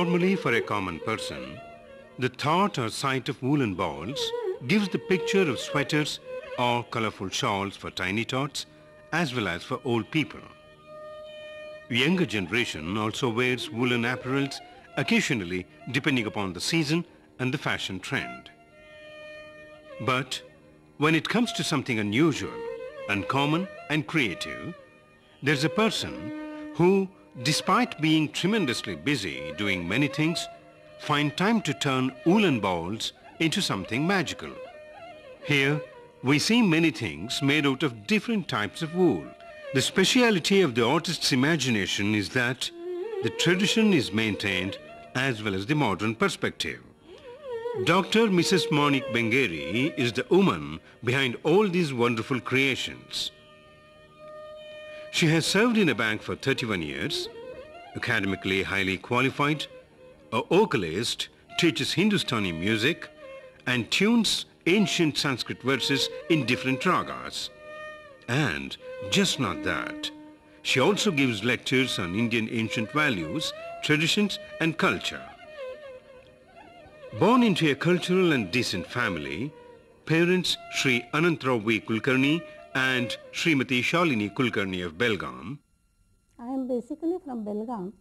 Normally, for a common person, the thought or sight of woolen balls gives the picture of sweaters or colorful shawls for tiny tots as well as for old people. Younger generation also wears woolen apparels occasionally depending upon the season and the fashion trend. But when it comes to something unusual, uncommon and creative, there's a person who, despite being tremendously busy doing many things, find time to turn woolen balls into something magical. Here, we see many things made out of different types of wool. The speciality of the artist's imagination is that the tradition is maintained as well as the modern perspective. Dr. Mrs. Manik Bengeri is the woman behind all these wonderful creations. She has served in a bank for 31 years, academically highly qualified, a vocalist, teaches Hindustani music and tunes ancient Sanskrit verses in different ragas. And just not that, she also gives lectures on Indian ancient values, traditions and culture. Born into a cultural and decent family, parents Sri Anantrao V. Kulkarni and Srimati Shalini Kulkarni of Belgaum. I am basically from Belgaum,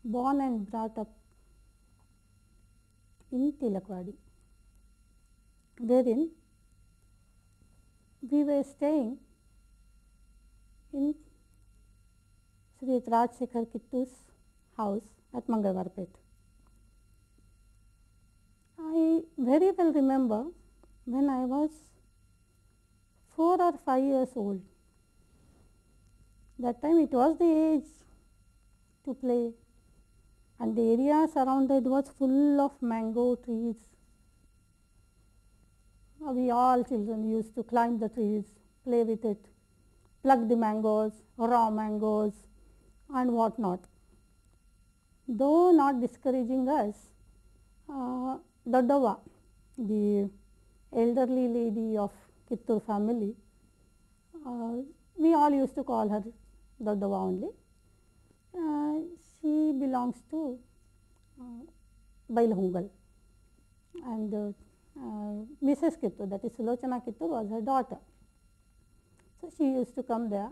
born and brought up in Tilakwadi, wherein we were staying in Sri Rajsekhar Kittu's house at Mangalwarpet. I very well remember when I was 4 or 5 years old. That time it was the age to play, and the area surrounded was full of mango trees. We all children used to climb the trees, play with it, pluck the mangoes, raw mangoes and what not. Though not discouraging us, Doddava, the elderly lady of Kittur family, we all used to call her Doddava only. She belongs to Bailhungal, and Mrs. Kittur, that is Sulochana Kittur, was her daughter. So she used to come there,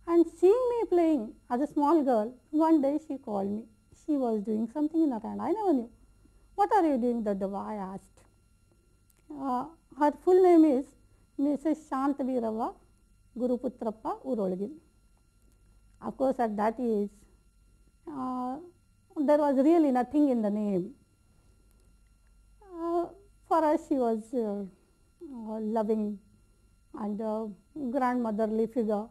and seeing me playing as a small girl, one day she called me. She was doing something in her hand. I never knew. What are you doing, Doddava? I asked. Her full name is Mrs. Shantavirava Guruputrappa Urolgin. Of course, at that age, there was really nothing in the name. For us, she was loving and grandmotherly figure,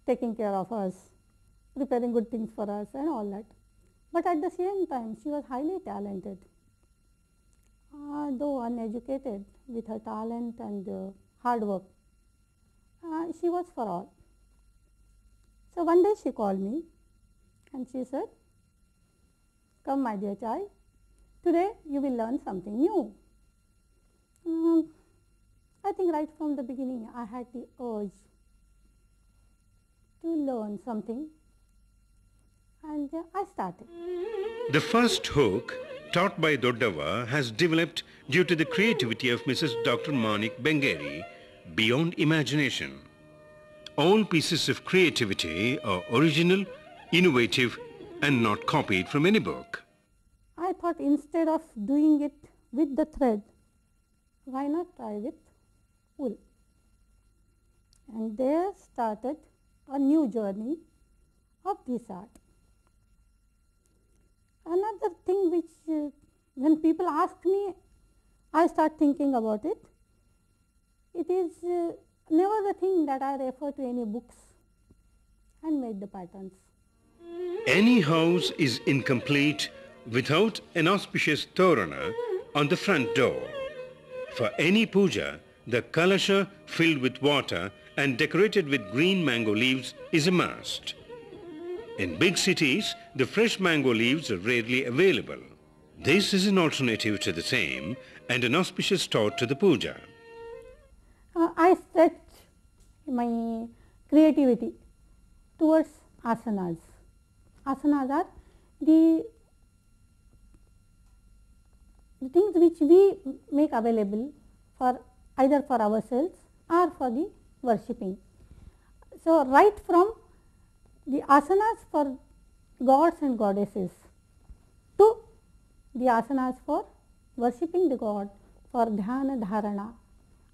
taking care of us, preparing good things for us and all that. But at the same time, she was highly talented. Though uneducated, with her talent and hard work, she was for all. So one day she called me and she said, "Come, my dear child, today you will learn something new." I think right from the beginning I had the urge to learn something, and I started. The first hook taught by Doddava has developed due to the creativity of Mrs. Dr. Manik Bengeri beyond imagination. All pieces of creativity are original, innovative and not copied from any book. I thought instead of doing it with the thread, why not try with wool? And there started a new journey of this art. Another thing which when people ask me, I start thinking about it. It is never the thing that I refer to any books and made the patterns. Any house is incomplete without an auspicious torana on the front door. For any puja, the kalasha filled with water and decorated with green mango leaves is a must. In big cities, the fresh mango leaves are rarely available. This is an alternative to the same and an auspicious start to the puja. I stretch my creativity towards asanas. Asanas are the the things which we make available for either for ourselves or for the worshipping. So, right from the asanas for gods and goddesses to the asanas for worshipping the god for dhyana dharana,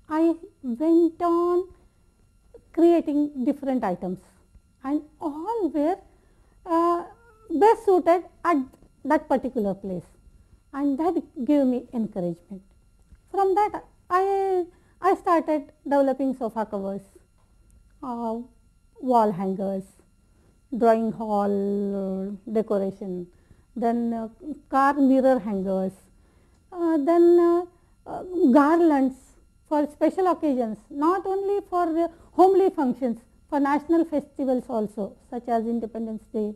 I went on creating different items, and all were best suited at that particular place, and that gave me encouragement. From that I started developing sofa covers, wall hangers, drawing hall decoration, then car mirror hangers, then garlands for special occasions, not only for homely functions, for national festivals also, such as Independence Day.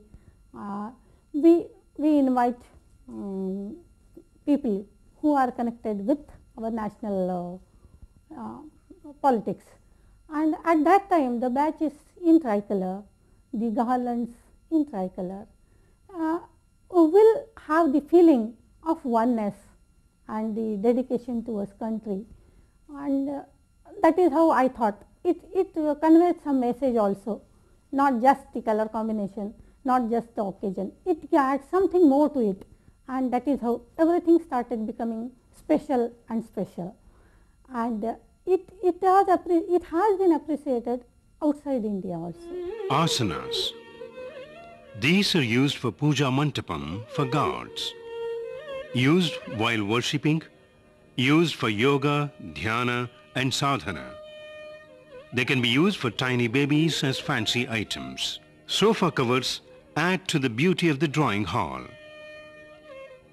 We invite people who are connected with our national politics, and at that time the badge is in tricolor, the garlands in tricolor will have the feeling of oneness and the dedication towards country, and that is how I thought it conveys some message also, not just the color combination, not just the occasion, it adds something more to it, and that is how everything started becoming special and special, and it has been appreciated outside India also. Asanas. These are used for puja mantapam for gods, used while worshipping, used for yoga, dhyana and sadhana. They can be used for tiny babies as fancy items. Sofa covers add to the beauty of the drawing hall.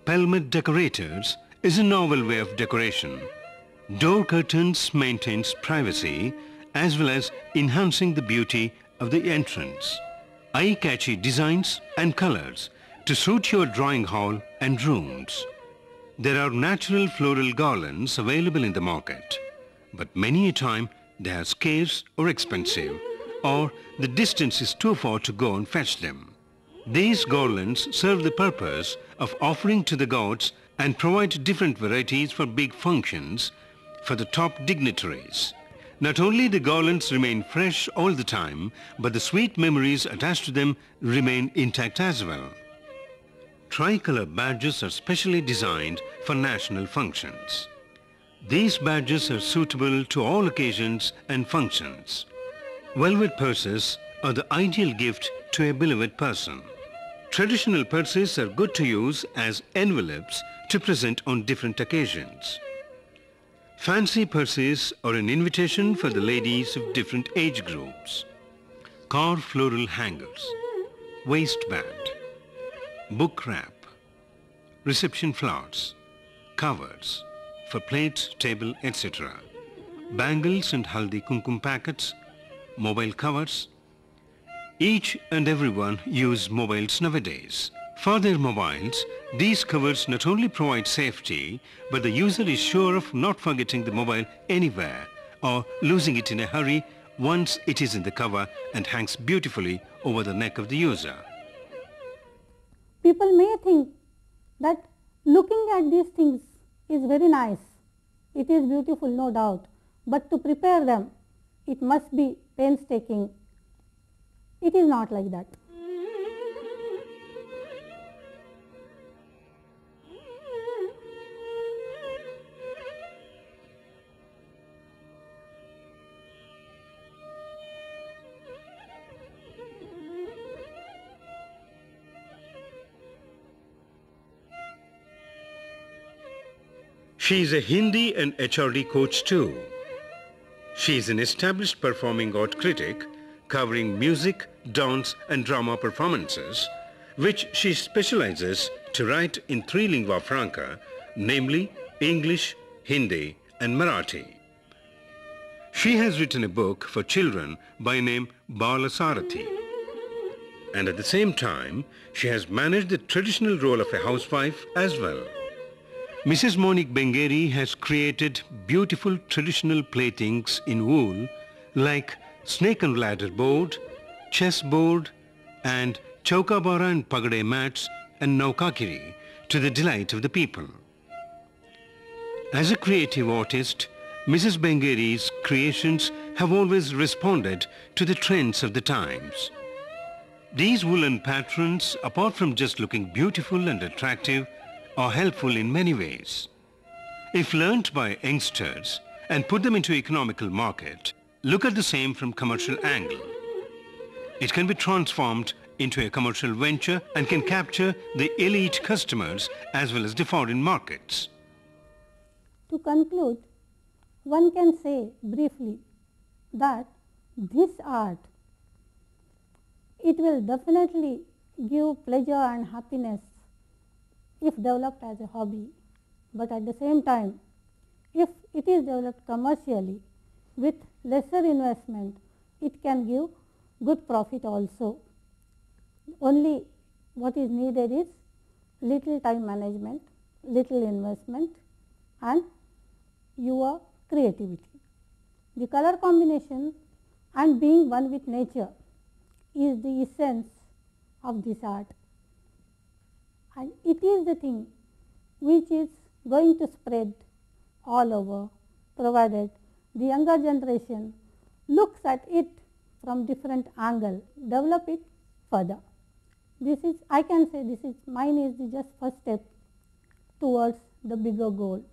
Pelmet decorators is a novel way of decoration. Door curtains maintains privacy as well as enhancing the beauty of the entrance. Eye-catchy designs and colors to suit your drawing hall and rooms. There are natural floral garlands available in the market, but many a time they are scarce or expensive, or the distance is too far to go and fetch them. These garlands serve the purpose of offering to the gods and provide different varieties for big functions for the top dignitaries. Not only the garlands remain fresh all the time, but the sweet memories attached to them remain intact as well. Tricolor badges are specially designed for national functions. These badges are suitable to all occasions and functions. Velvet purses are the ideal gift to a beloved person. Traditional purses are good to use as envelopes to present on different occasions. Fancy purses are an invitation for the ladies of different age groups. Car floral hangers, waistband, book wrap, reception flowers, covers for plates, table, etc. Bangles and haldi kumkum packets, mobile covers. Each and everyone use mobiles nowadays. For their mobiles, these covers not only provide safety, but the user is sure of not forgetting the mobile anywhere or losing it in a hurry once it is in the cover and hangs beautifully over the neck of the user. People may think that looking at these things is very nice, it is beautiful, no doubt, but to prepare them, it must be painstaking. It is not like that. She is a Hindi and HRD coach too. She is an established performing art critic covering music, dance and drama performances, which she specializes to write in three lingua franca, namely English, Hindi and Marathi. She has written a book for children by name Balasarathi. And at the same time, she has managed the traditional role of a housewife as well. Mrs. Manik Bengeri has created beautiful traditional playthings in wool like snake and ladder board, chess board and chaukabara and pagade mats and naukakiri to the delight of the people. As a creative artist, Mrs. Bengeri's creations have always responded to the trends of the times. These woolen patterns, apart from just looking beautiful and attractive, are helpful in many ways. If learnt by youngsters and put them into economical market, look at the same from commercial angle. It can be transformed into a commercial venture and can capture the elite customers as well as the foreign markets. To conclude, one can say briefly that this art, it will definitely give pleasure and happiness if developed as a hobby, but at the same time, if it is developed commercially with lesser investment, it can give good profit also. Only what is needed is little time management, little investment and your creativity. The color combination and being one with nature is the essence of this art, and it is the thing which is going to spread all over, provided the younger generation looks at it from different angle, develop it further. This is, I can say, this is mine is the just first step towards the bigger goal.